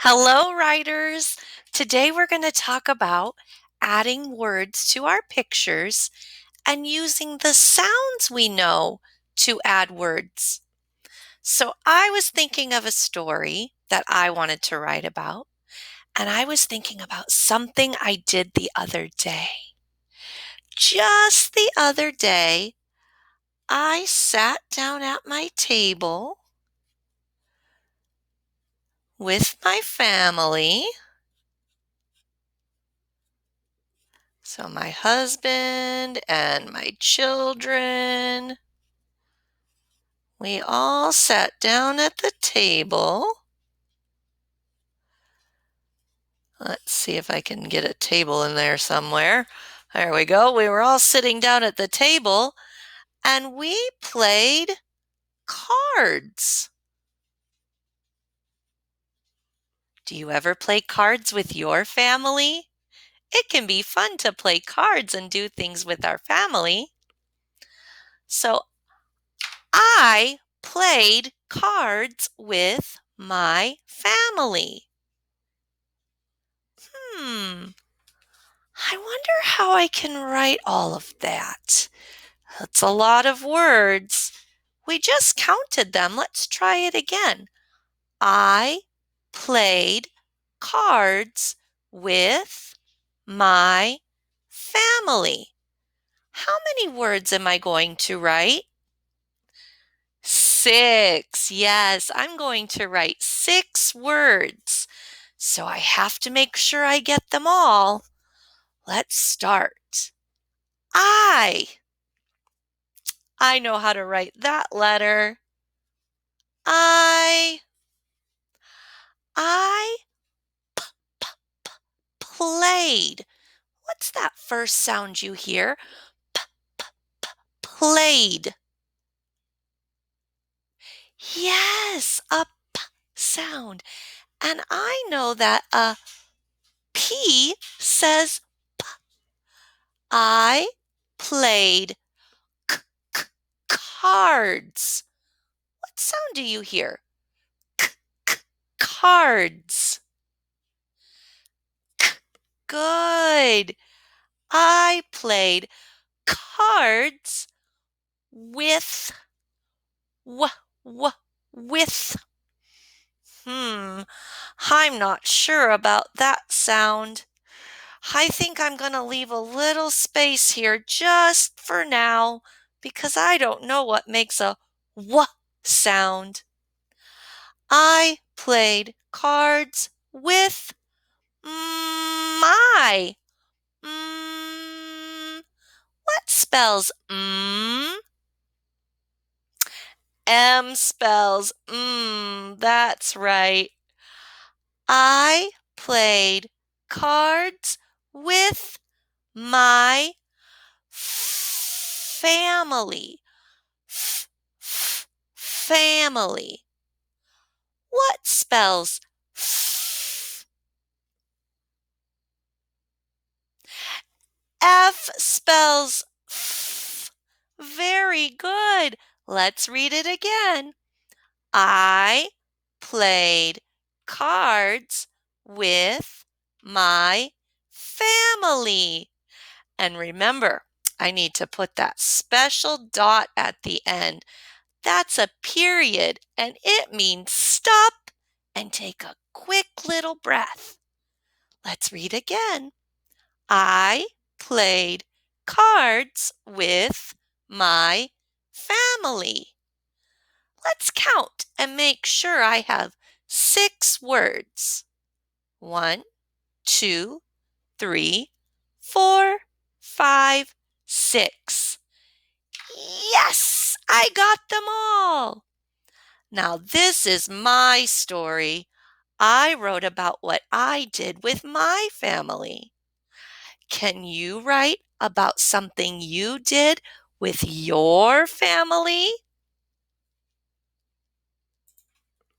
Hello, writers. Today we're going to talk about adding words to our pictures and using the sounds we know to add words. So, I was thinking of a story that I wanted to write about, and I was thinking about something I did the other day. Just the other day, I sat down at my table with my family. So my husband and my children, we all sat down at the table. Let's see if I can get a table in there somewhere. There we go. We were all sitting down at the table and we played cards. Do you ever play cards with your family? It can be fun to play cards and do things with our family. So I played cards with my family. I wonder how I can write all of that. That's a lot of words. We just counted them. Let's try it again. I played cards with my family. How many words am I going to write? 6. Yes, I'm going to write 6 words. So I have to make sure I get them all. Let's start. I. I know how to write that letter. I played. What's that first sound you hear? Played. Yes, a p sound. And I know that a P says p. I played cards. What sound do you hear? Cards. Good. I played cards with with. I'm not sure about that sound. I think I'm going to leave a little space here just for now because I don't know what makes a w sound. I played cards with my. What spells M spells that's right. I played cards with my family. Family. What spells f? F spells f. Very good. Let's read it again. I played cards with my family. And remember, I need to put that special dot at the end. That's a period, and it means stop and take a quick little breath. Let's read again. I played cards with my family. Let's count and make sure I have 6 words. 1, 2, 3, 4, 5, 6. Yes, I got them all. Now this is my story. I wrote about what I did with my family. Can you write about something you did with your family?